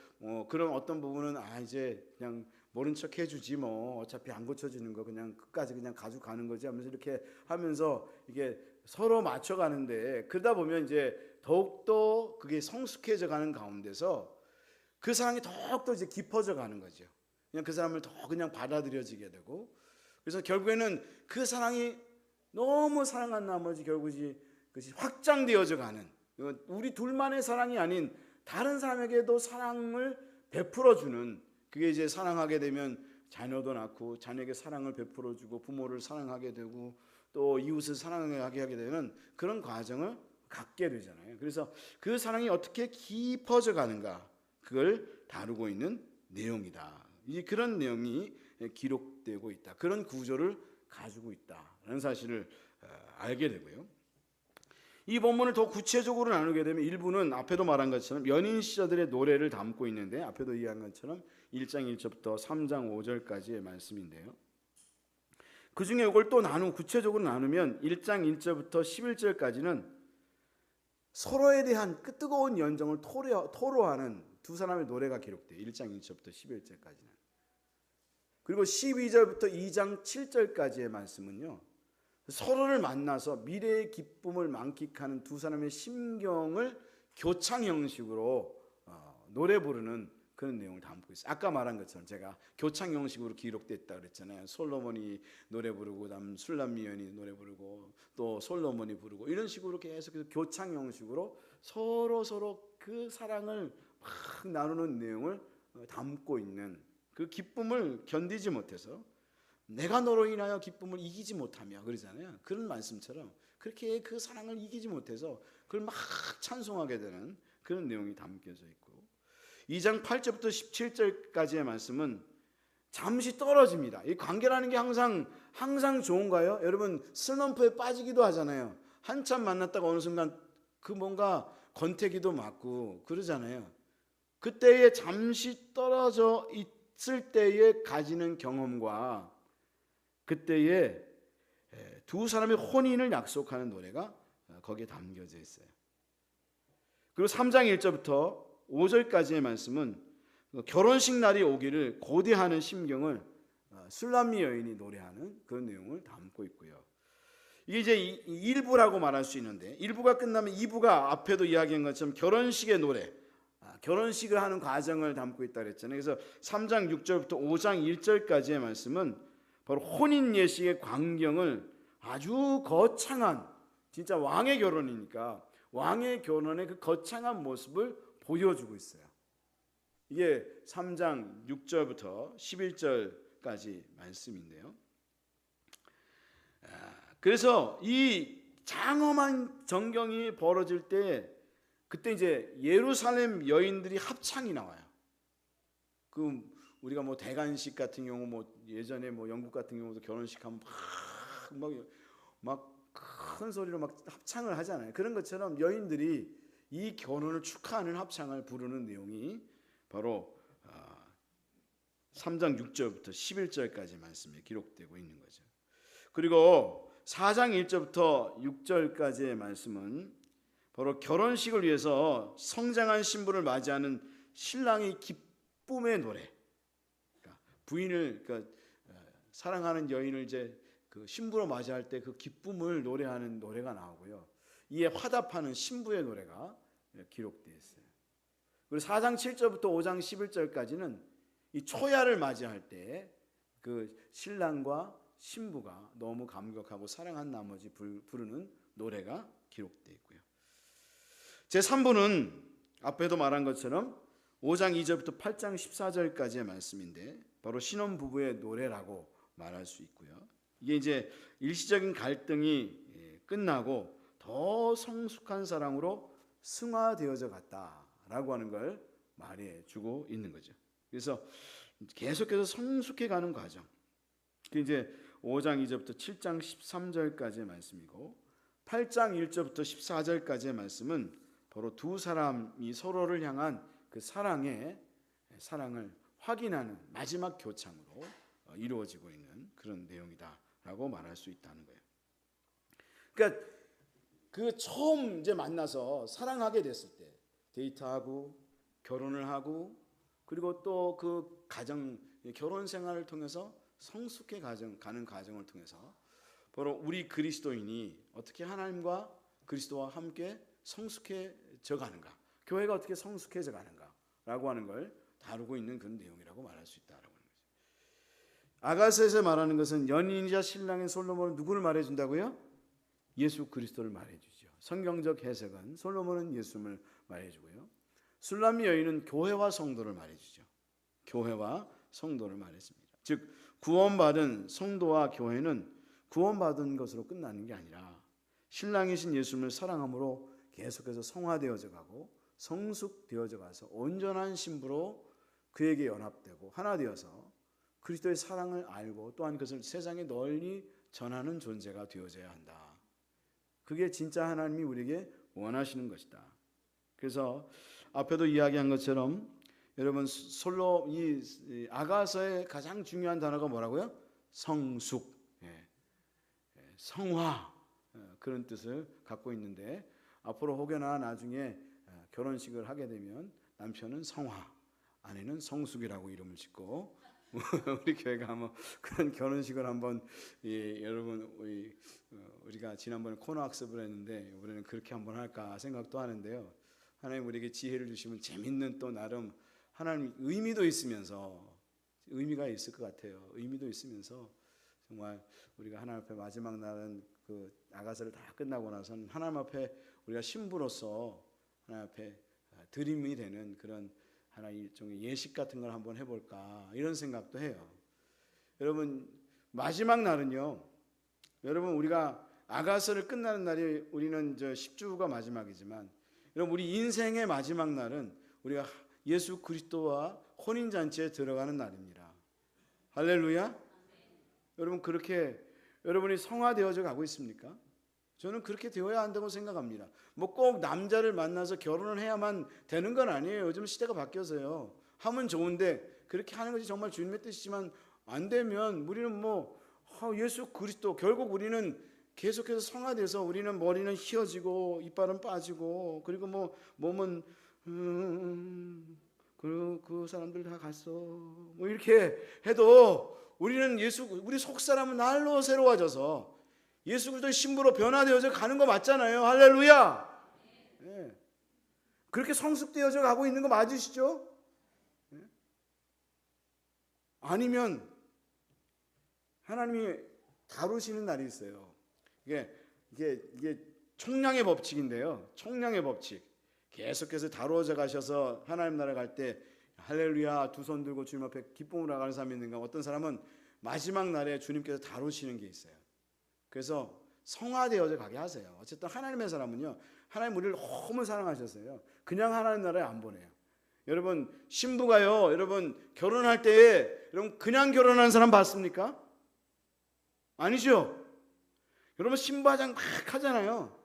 그런 어떤 부분은 이제 그냥 모른 척 해주지 어차피 안 고쳐지는 거 그냥 끝까지 그냥 가지고 가는 거지 하면서 이렇게 하면서 이게 서로 맞춰가는데, 그러다 보면 이제 더욱더 그게 성숙해져 가는 가운데서 그 사랑이 더욱더 이제 깊어져 가는 거죠. 그냥 그 사람을 더 그냥 받아들여지게 되고, 그래서 결국에는 그 사랑이 너무 사랑한 나머지 결국 그것이 확장되어져 가는, 우리 둘만의 사랑이 아닌 다른 사람에게도 사랑을 베풀어주는, 그게 이제 사랑하게 되면 자녀도 낳고 자녀에게 사랑을 베풀어주고 부모를 사랑하게 되고 또 이웃을 사랑하게 하게 되는 그런 과정을 갖게 되잖아요. 그래서 그 사랑이 어떻게 깊어져 가는가, 그걸 다루고 있는 내용이다. 그런 내용이 기록되고 있다. 그런 구조를 가지고 있다라는 사실을 알게 되고요. 이 본문을 더 구체적으로 나누게 되면 일부는 앞에도 말한 것처럼 연인 시절의 노래를 담고 있는데, 앞에도 이해한 것처럼 1장 1절부터 3장 5절까지의 말씀인데요. 그 중에 이걸 또 구체적으로 나누면 1장 1절부터 11절까지는 서로에 대한 뜨거운 연정을 토로하는 두 사람의 노래가 기록돼요. 1장 1절부터 11절까지는. 그리고 12절부터 2장 7절까지의 말씀은요, 서로를 만나서 미래의 기쁨을 만끽하는 두 사람의 심경을 교창 형식으로 노래 부르는 그런 내용을 담고 있어요. 아까 말한 것처럼 제가 교창 형식으로 기록됐다 그랬잖아요. 솔로몬이 노래 부르고 그다음 술람미연이 노래 부르고 또 솔로몬이 부르고 이런 식으로 계속해서 교창 형식으로 서로 그 사랑을 막 나누는 내용을 담고 있는, 그 기쁨을 견디지 못해서 내가 너로 인하여 기쁨을 이기지 못하며 그러잖아요. 그런 말씀처럼 그렇게 그 사랑을 이기지 못해서 그걸 막 찬송하게 되는 그런 내용이 담겨져 있고, 2장 8절부터 17절까지의 말씀은 잠시 떨어집니다. 이 관계라는 게 항상 좋은가요? 여러분 슬럼프에 빠지기도 하잖아요. 한참 만났다가 어느 순간 그 뭔가 권태기도 맞고 그러잖아요. 그때에 잠시 떨어져 있을 때에 가지는 경험과 그때에 두 사람의 혼인을 약속하는 노래가 거기에 담겨져 있어요. 그리고 3장 1절부터 5절까지의 말씀은 결혼식 날이 오기를 고대하는 심경을 술람미 여인이 노래하는 그런 내용을 담고 있고요. 이게 이제 1부라고 말할 수 있는데, 1부가 끝나면 2부가 앞에도 이야기한 것처럼 결혼식의 노래, 결혼식을 하는 과정을 담고 있다 그랬잖아요. 그래서 3장 6절부터 5장 1절까지의 말씀은 바로 혼인 예식의 광경을 아주 거창한, 진짜 왕의 결혼이니까 왕의 결혼의 그 거창한 모습을 보여주고 있어요. 이게 3장 6절부터 11절까지 말씀인데요. 그래서 이 장엄한 전경이 벌어질 때 그때 이제 예루살렘 여인들이 합창이 나와요. 그 우리가 뭐 대관식 같은 경우, 뭐 예전에 뭐 영국 같은 경우도 결혼식 하면 막 큰 소리로 막 합창을 하잖아요. 그런 것처럼 여인들이 이 결혼을 축하하는 합창을 부르는 내용이 바로 3장 6절부터 11절까지 말씀에 기록되고 있는 거죠. 그리고 4장 1절부터 6절까지의 말씀은 바로 결혼식을 위해서 성장한 신부를 맞이하는 신랑의 기쁨의 노래, 부인을, 사랑하는 여인을 이제 그 신부로 맞이할 때 그 기쁨을 노래하는 노래가 나오고요. 이에 화답하는 신부의 노래가 기록되어 있어요. 그리고 4장 7절부터 5장 11절까지는 이 초야를 맞이할 때 그 신랑과 신부가 너무 감격하고 사랑한 나머지 부르는 노래가 기록되어 있고요. 제3부는 앞에도 말한 것처럼 5장 2절부터 8장 14절까지의 말씀인데 바로 신혼부부의 노래라고 말할 수 있고요. 이게 이제 일시적인 갈등이 끝나고 더 성숙한 사랑으로 승화되어져 갔다라고 하는 걸 말해주고 있는 거죠. 그래서 계속해서 성숙해가는 과정. 그게 이제 5장 2절부터 7장 13절까지의 말씀이고, 8장 1절부터 14절까지의 말씀은 바로 두 사람이 서로를 향한 그 사랑을 확인하는 마지막 교창으로 이루어지고 있는 그런 내용이다라고 말할 수 있다는 거예요. 그러니까 그 처음 이제 만나서 사랑하게 됐을 때 데이트하고 결혼을 하고 그리고 또 그 결혼 생활을 통해서 성숙해 가는 과정을 통해서 바로 우리 그리스도인이 어떻게 하나님과 그리스도와 함께 성숙해져 가는가, 교회가 어떻게 성숙해져 가는가라고 하는 걸 다루고 있는 그런 내용이라고 말할 수 있다라고 하는 거죠. 아가서에서 말하는 것은 연인이자 신랑인 솔로몬은 누구를 말해준다고요? 예수 그리스도를 말해주죠. 성경적 해석은 솔로몬은 예수님을 말해주고요. 술람미 여인은 교회와 성도를 말해주죠. 교회와 성도를 말했습니다. 즉 구원받은 성도와 교회는 구원받은 것으로 끝나는 게 아니라 신랑이신 예수님을 사랑함으로 계속해서 성화되어져 가고 성숙되어져 가서 온전한 신부로 그에게 연합되고 하나 되어서 그리스도의 사랑을 알고 또한 그것을 세상에 널리 전하는 존재가 되어져야 한다. 그게 진짜 하나님이 우리에게 원하시는 것이다. 그래서 앞에도 이야기한 것처럼 여러분 이 아가서의 가장 중요한 단어가 뭐라고요? 성숙, 성화, 그런 뜻을 갖고 있는데 앞으로 혹여나 나중에 결혼식을 하게 되면 남편은 성화, 아내는 성숙이라고 이름을 짓고 우리 교회가 한번 그런 결혼식을 한번 여러분 우리가 지난번에 코너 학습을 했는데 우리는 그렇게 한번 할까 생각도 하는데요. 하나님 우리에게 지혜를 주시면 재밌는 또 나름 하나님 의미도 있으면서 의미가 있을 것 같아요. 의미도 있으면서 정말 우리가 하나님 앞에 마지막 날은 그 아가서를 다 끝나고 나서는 하나님 앞에 우리가 신부로서 하나님 앞에 드림이 되는 그런 하나의 일종의 예식 같은 걸 한번 해볼까 이런 생각도 해요. 여러분 마지막 날은요. 여러분 우리가 아가서를 끝나는 날이 우리는 10주가 마지막이지만 여러분 우리 인생의 마지막 날은 우리가 예수 그리스도와 혼인잔치에 들어가는 날입니다. 할렐루야. 여러분 그렇게 여러분이 성화되어져 가고 있습니까? 저는 그렇게 되어야 한다고 생각합니다. 뭐 꼭 남자를 만나서 결혼을 해야만 되는 건 아니에요. 요즘 시대가 바뀌어서요. 하면 좋은데 그렇게 하는 것이 정말 주님의 뜻이지만 안 되면 우리는 예수 그리스도 결국 우리는 계속해서 성화돼서 우리는 머리는 휘어지고 이빨은 빠지고 그리고 몸은 그 사람들 다 갔어 이렇게 해도 우리는 우리 속사람은 날로 새로워져서 예수 그리스도의 신부로 변화되어져 가는 거 맞잖아요. 할렐루야. 네. 그렇게 성숙되어져 가고 있는 거 맞으시죠? 네. 아니면 하나님이 다루시는 날이 있어요. 이게 총량의 법칙인데요. 총량의 법칙. 계속해서 다루어져 가셔서 하나님 나라 갈 때 할렐루야 두 손 들고 주님 앞에 기쁨으로 나가는 사람이 있는가? 어떤 사람은 마지막 날에 주님께서 다루시는 게 있어요. 그래서 성화되어져 가게 하세요. 어쨌든 하나님의 사람은요. 하나님 우리를 너무 사랑하셨어요. 그냥 하나님 나라에 안 보내요. 여러분 신부가요. 여러분 결혼할 때에 여러분 그냥 결혼하는 사람 봤습니까? 아니죠. 여러분 신부 화장 막 하잖아요.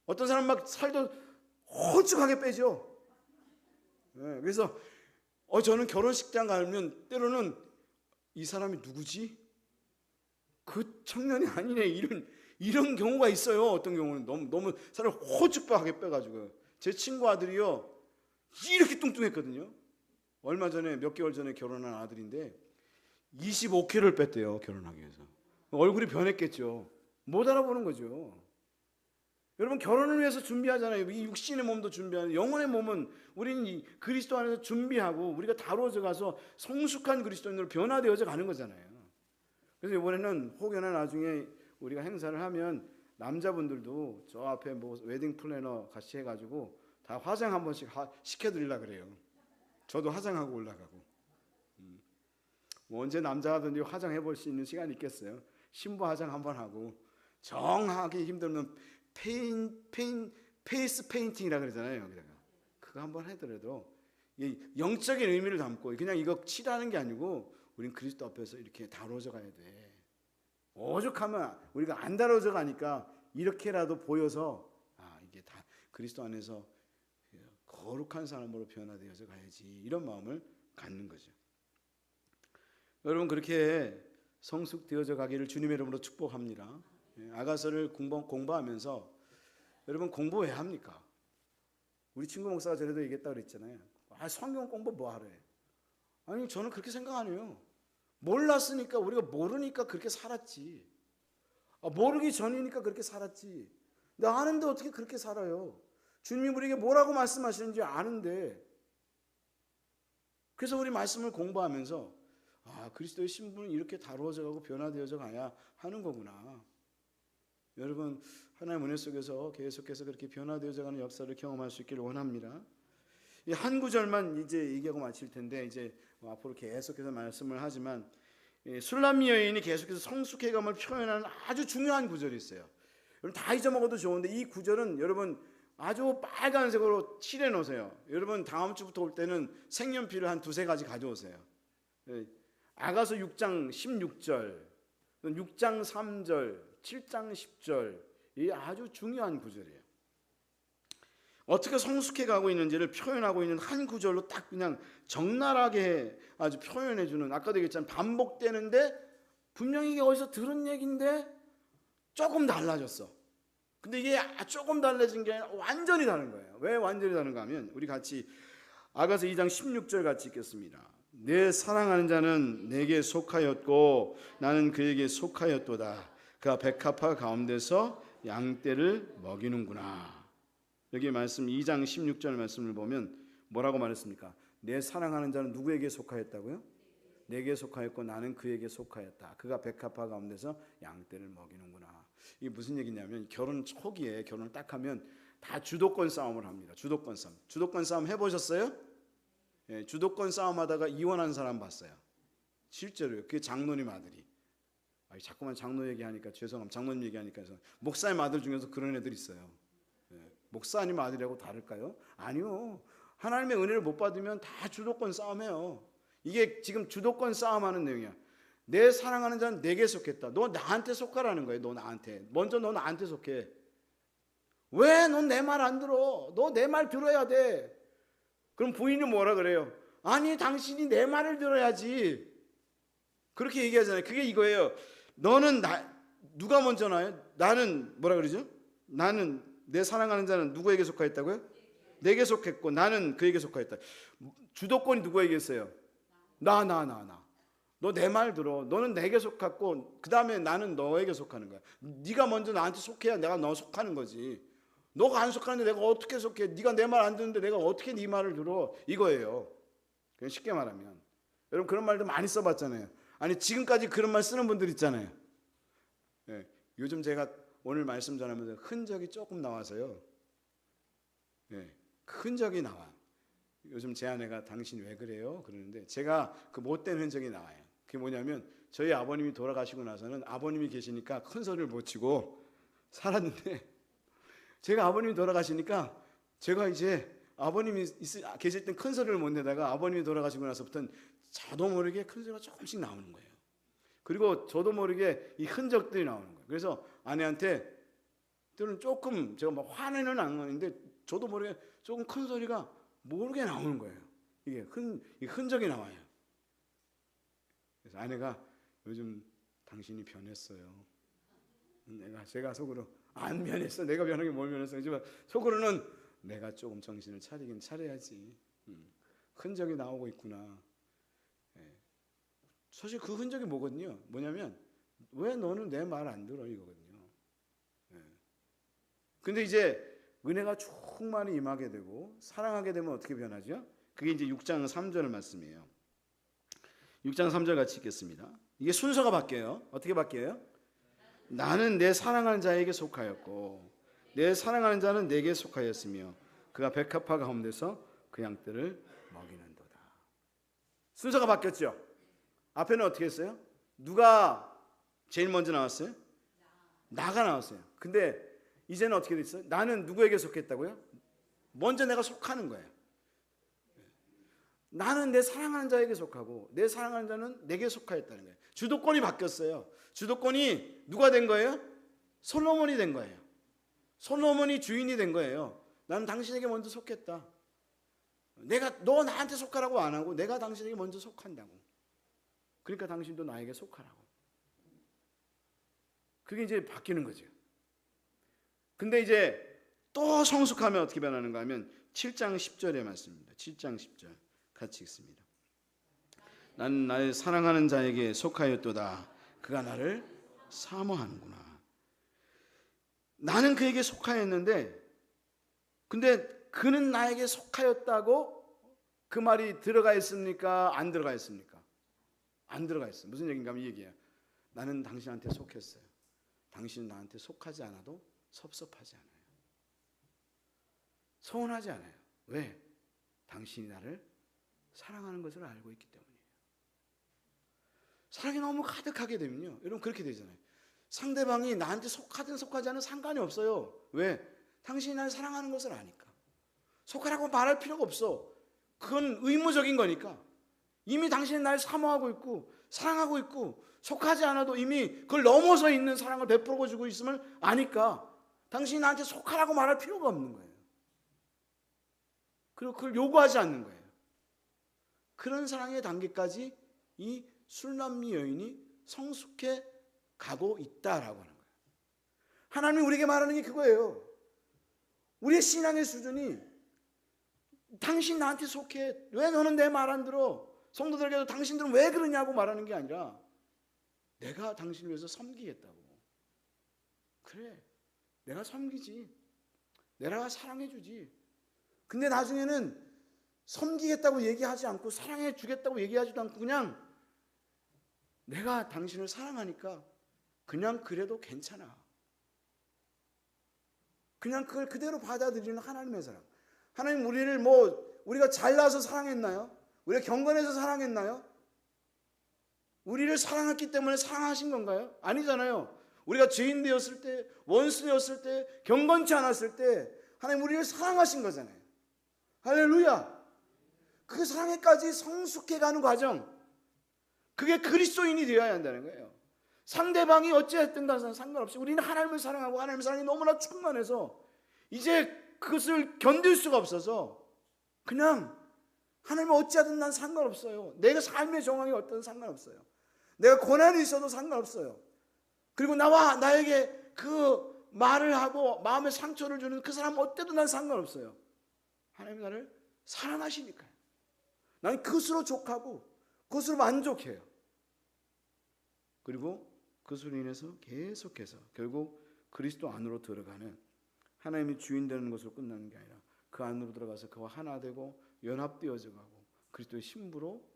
어떤 사람 막 살도 홀쭉하게 빼죠. 네, 그래서 저는 결혼식장 가면 때로는 이 사람이 누구지? 그 청년이 아니네 이런 경우가 있어요. 어떤 경우는 너무 살을 호쭉하게 빼가지고 제 친구 아들이요 이렇게 뚱뚱했거든요. 얼마 전에 몇 개월 전에 결혼한 아들인데 25kg를 뺐대요. 결혼하기 위해서. 얼굴이 변했겠죠. 못 알아보는 거죠. 여러분 결혼을 위해서 준비하잖아요. 이 육신의 몸도 준비하는 영혼의 몸은 우리는 이 그리스도 안에서 준비하고 우리가 다루어져 가서 성숙한 그리스도인으로 변화되어져 가는 거잖아요. 그래서 이번에는 혹여나 나중에 우리가 행사를 하면 남자분들도 저 앞에 웨딩 플래너 같이 해가지고 다 화장 한 번씩 시켜드리려고 그래요. 저도 화장하고 올라가고. 언제 남자든지 화장해볼 수 있는 시간이 있겠어요. 신부 화장 한번 하고 정하기 힘들면 페이스 페인팅이라 그러잖아요. 그거 한번 하더라도 영적인 의미를 담고 그냥 이거 칠하는 게 아니고 우린 그리스도 앞에서 이렇게 다뤄져 가야 돼. 오죽하면 우리가 안 다뤄져 가니까 이렇게라도 보여서 이게 다 그리스도 안에서 거룩한 사람으로 변화되어져 가야지 이런 마음을 갖는 거죠. 여러분 그렇게 성숙되어져 가기를 주님의 이름으로 축복합니다. 아가서를 공부하면서 여러분 공부 왜 합니까? 우리 친구 목사가 전에도 얘기했다고 그랬잖아요. 성경 공부 뭐 하래? 아니 저는 그렇게 생각 안 해요. 몰랐으니까 우리가 모르니까 그렇게 살았지. 모르기 전이니까 그렇게 살았지. 근데 아는데 어떻게 그렇게 살아요? 주님이 우리에게 뭐라고 말씀하시는지 아는데. 그래서 우리 말씀을 공부하면서 그리스도의 신분은 이렇게 다루어져 가고 변화되어져 가야 하는 거구나. 여러분, 하나님의 은혜 속에서 계속해서 그렇게 변화되어져 가는 역사를 경험할 수 있기를 원합니다. 이 한 구절만 이제 얘기하고 마칠 텐데, 이제 앞으로 계속해서 말씀을 하지만, 술람미 여인이 계속해서 성숙해감을 표현하는 아주 중요한 구절이 있어요. 여러분 다 잊어먹어도 좋은데 이 구절은 여러분 아주 빨간색으로 칠해 놓으세요. 여러분 다음 주부터 올 때는 색연필을 한 두세 가지 가져오세요. 아가서 6장 16절, 6장 3절, 7장 10절, 이 아주 중요한 구절이에요. 어떻게 성숙해 가고 있는지를 표현하고 있는 한 구절로 딱 그냥 적나라하게 아주 표현해 주는, 아까도 얘기했잖아요. 반복되는데 분명히 이게 어디서 들은 얘기인데 조금 달라졌어. 근데 이게 조금 달라진 게 아니라 완전히 다른 거예요. 왜 완전히 다른가 하면 우리 같이 아가서 2장 16절 같이 읽겠습니다. 내 사랑하는 자는 내게 속하였고 나는 그에게 속하였도다. 그가 백합화 가운데서 양떼를 먹이는구나. 여기 말씀 2장 16절 말씀을 보면 뭐라고 말했습니까? 내 사랑하는 자는 누구에게 속하였다고요? 내게 속하였고 나는 그에게 속하였다. 그가 백합화 가운데서 양떼를 먹이는구나. 이게 무슨 얘기냐면 결혼 초기에 결혼을 딱 하면 다 주도권 싸움을 합니다. 주도권 싸움. 주도권 싸움 해보셨어요? 예, 주도권 싸움하다가 이혼한 사람 봤어요. 실제로요. 그게 장로님 아들이. 자꾸만 장로 얘기하니까 죄송합니다. 장로님 얘기하니까 목사님 아들 중에서 그런 애들 있어요. 목사님 아들이라고 다를까요? 아니요. 하나님의 은혜를 못 받으면 다 주도권 싸움해요. 이게 지금 주도권 싸움하는 내용이야. 내 사랑하는 자는 내게 속했다. 너 나한테 속하라는 거예요. 너 나한테. 먼저 너 나한테 속해. 왜 넌 내 말 안 들어? 너 내 말 들어야 돼. 그럼 부인이 뭐라 그래요? 아니 당신이 내 말을 들어야지. 그렇게 얘기하잖아요. 그게 이거예요. 너는 누가 먼저 나요? 나는 뭐라 그러죠? 나는 내 사랑하는 자는 누구에게 속하였다고요? 내게 속했고 나는 그에게 속하였다. 주도권이 누구에게 있어요? 나. 너 내 말 들어. 너는 내게 속했고 그 다음에 나는 너에게 속하는 거야. 네가 먼저 나한테 속해야 내가 너 속하는 거지. 너가 안 속하는데 내가 어떻게 속해? 네가 내 말 안 듣는데 내가 어떻게 네 말을 들어? 이거예요. 그냥 쉽게 말하면. 여러분 그런 말도 많이 써봤잖아요. 아니 지금까지 그런 말 쓰는 분들 있잖아요. 네, 요즘 제가 오늘 말씀 전하면서 흔적이 조금 나와서요. 네, 흔적이 나와. 요즘 제 아내가 당신 왜 그래요? 그러는데 제가 그 못된 흔적이 나와요. 그게 뭐냐면 저희 아버님이 돌아가시고 나서는 아버님이 계시니까 큰 소리를 못 치고 살았는데 제가 아버님이 돌아가시니까 제가 이제 아버님이 계실 땐 큰 소리를 못 내다가 아버님이 돌아가시고 나서부터는 저도 모르게 큰 소리가 조금씩 나오는 거예요. 그리고 저도 모르게 이 흔적들이 나오는 거예요. 그래서 아내한테 때로는 조금 제가 막 화내는 안 하는데 저도 모르게 조금 큰 소리가 모르게 나오는 거예요. 이게 흔적이 나와요. 그래서 아내가 요즘 당신이 변했어요. 제가 속으로 안 변했어. 내가 변한 게 뭘 변했어. 하지만 속으로는 내가 조금 정신을 차리긴 차려야지. 흔적이 나오고 있구나. 사실 그 흔적이 뭐거든요. 뭐냐면 왜 너는 내 말 안 들어 이거거든요. 근데 이제 은혜가 충만히 임하게 되고 사랑하게 되면 어떻게 변하죠? 그게 이제 6장 3절 말씀이에요. 6장 3절 같이 읽겠습니다. 이게 순서가 바뀌어요. 어떻게 바뀌어요? 나는 내 사랑하는 자에게 속하였고 내 사랑하는 자는 내게 속하였으며 그가 백합화 가운데서 그 양떼를 먹이는도다. 순서가 바뀌었죠. 앞에는 어떻게 했어요? 누가 제일 먼저 나왔어요? 나가 나왔어요. 근데 이제는 어떻게 됐어요? 나는 누구에게 속했다고요? 먼저 내가 속하는 거예요. 나는 내 사랑하는 자에게 속하고 내 사랑하는 자는 내게 속하였다는 거예요. 주도권이 바뀌었어요. 주도권이 누가 된 거예요? 솔로몬이 된 거예요. 솔로몬이 주인이 된 거예요. 나는 당신에게 먼저 속했다. 너 나한테 속하라고 안 하고 내가 당신에게 먼저 속한다고. 그러니까 당신도 나에게 속하라고. 그게 이제 바뀌는 거죠. 근데 이제 또 성숙하면 어떻게 변하는가 하면 7장 10절의 말씀입니다. 7장 10절 같이 읽습니다. 나는 나의 사랑하는 자에게 속하였도다. 그가 나를 사모하는구나. 나는 그에게 속하였는데 근데 그는 나에게 속하였다고 그 말이 들어가 있습니까? 안 들어가 있습니까? 안 들어가 있어. 무슨 얘기인가 하면 이 얘기예요. 나는 당신한테 속했어요. 당신은 나한테 속하지 않아도 섭섭하지 않아요. 서운하지 않아요. 왜? 당신이 나를 사랑하는 것을 알고 있기 때문이에요. 사랑이 너무 가득하게 되면요, 여러분 그렇게 되잖아요. 상대방이 나한테 속하든 속하지 않은 상관이 없어요. 왜? 당신이 나를 사랑하는 것을 아니까. 속하라고 말할 필요가 없어. 그건 의무적인 거니까. 이미 당신이 나를 사모하고 있고 사랑하고 있고 속하지 않아도 이미 그걸 넘어서 있는 사랑을 베풀어 주고 있음을 아니까 당신이 나한테 속하라고 말할 필요가 없는 거예요. 그리고 그걸 요구하지 않는 거예요. 그런 사랑의 단계까지 이 술남미 여인이 성숙해 가고 있다라고 하는 거예요. 하나님이 우리에게 말하는 게 그거예요. 우리의 신앙의 수준이 당신 나한테 속해. 왜 너는 내 말 안 들어? 성도들에게도 당신들은 왜 그러냐고 말하는 게 아니라 내가 당신을 위해서 섬기겠다고. 그래, 내가 섬기지. 내가 사랑해주지. 근데 나중에는 섬기겠다고 얘기하지 않고 사랑해 주겠다고 얘기하지도 않고 그냥 내가 당신을 사랑하니까 그냥 그래도 괜찮아. 그냥 그걸 그대로 받아들이는 하나님의 사랑. 하나님 우리를 우리가 잘나서 사랑했나요? 우리가 경건해서 사랑했나요? 우리를 사랑했기 때문에 사랑하신 건가요? 아니잖아요. 우리가 죄인 되었을 때, 원수 되었을 때, 경건치 않았을 때 하나님 우리를 사랑하신 거잖아요. 할렐루야. 그 사랑에까지 성숙해가는 과정, 그게 그리스도인이 되어야 한다는 거예요. 상대방이 어찌했든 간에 상관없이 우리는 하나님을 사랑하고 하나님의 사랑이 너무나 충만해서 이제 그것을 견딜 수가 없어서 그냥 하나님은 어찌하든 난 상관없어요. 내가 삶의 정황이 어떤 상관없어요. 내가 고난이 있어도 상관없어요. 그리고 나에게 그 말을 하고 마음에 상처를 주는 그 사람 어때도 난 상관없어요. 하나님이 나를 사랑하시니까요. 난 그것으로 족하고 그것으로 만족해요. 그리고 그것으로 인해서 계속해서 결국 그리스도 안으로 들어가는 하나님이 주인 되는 것으로 끝나는 게 아니라 그 안으로 들어가서 그와 하나 되고 연합되어져 가고 그리스도의 신부로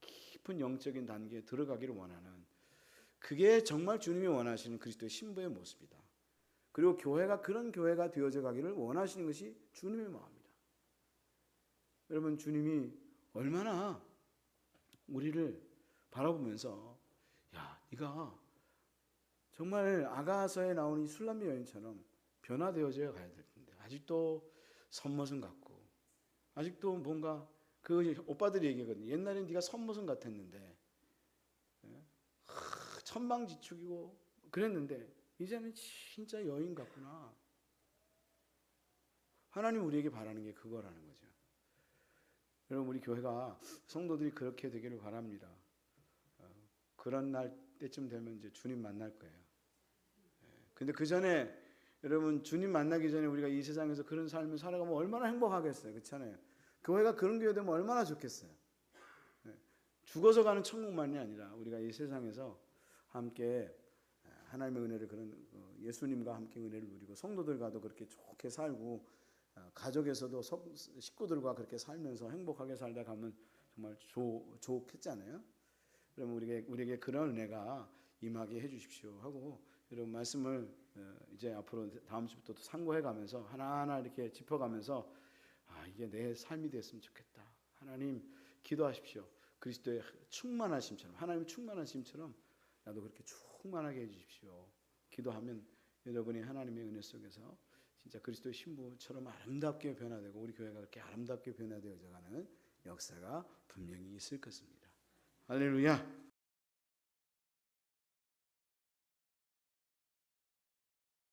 깊은 영적인 단계에 들어가기를 원하는, 그게 정말 주님이 원하시는 그리스도의 신부의 모습이다. 그리고 교회가 그런 교회가 되어져 가기를 원하시는 것이 주님의 마음이다. 여러분, 주님이 얼마나 우리를 바라보면서 야, 네가 정말 아가서에 나오는 이 술람미 여인처럼 변화되어져 가야 될 텐데 아직도 선모성 같고 아직도 뭔가 그 오빠들이 얘기하거든요. 옛날엔 네가 선모성 같았는데 천방지축이고 그랬는데 이제는 진짜 여인 같구나. 하나님 우리에게 바라는 게 그거라는 거죠. 여러분, 우리 교회가 성도들이 그렇게 되기를 바랍니다. 그런 날 때쯤 되면 이제 주님 만날 거예요. 근데 그 전에 여러분, 주님 만나기 전에 우리가 이 세상에서 그런 삶을 살아가면 얼마나 행복하겠어요. 그렇잖아요. 교회가 그런 교회 되면 얼마나 좋겠어요. 죽어서 가는 천국만이 아니라 우리가 이 세상에서 함께 하나님의 은혜를, 그런 예수님과 함께 은혜를 누리고 성도들과도 그렇게 좋게 살고 가족에서도 식구들과 그렇게 살면서 행복하게 살다 가면 정말 좋겠잖아요. 그러면 우리에게 그런 은혜가 임하게 해주십시오 하고, 여러분 말씀을 이제 앞으로 다음 주부터 또 상고해가면서 하나하나 이렇게 짚어가면서 이게 내 삶이 됐으면 좋겠다. 하나님 기도하십시오. 그리스도의 충만하심처럼, 하나님 충만하심처럼 나도 그렇게 충만하게 해주십시오. 기도하면 여러분이 하나님의 은혜 속에서 진짜 그리스도의 신부처럼 아름답게 변화되고 우리 교회가 그렇게 아름답게 변화되어져가는 역사가 분명히 있을 것입니다. 할렐루야.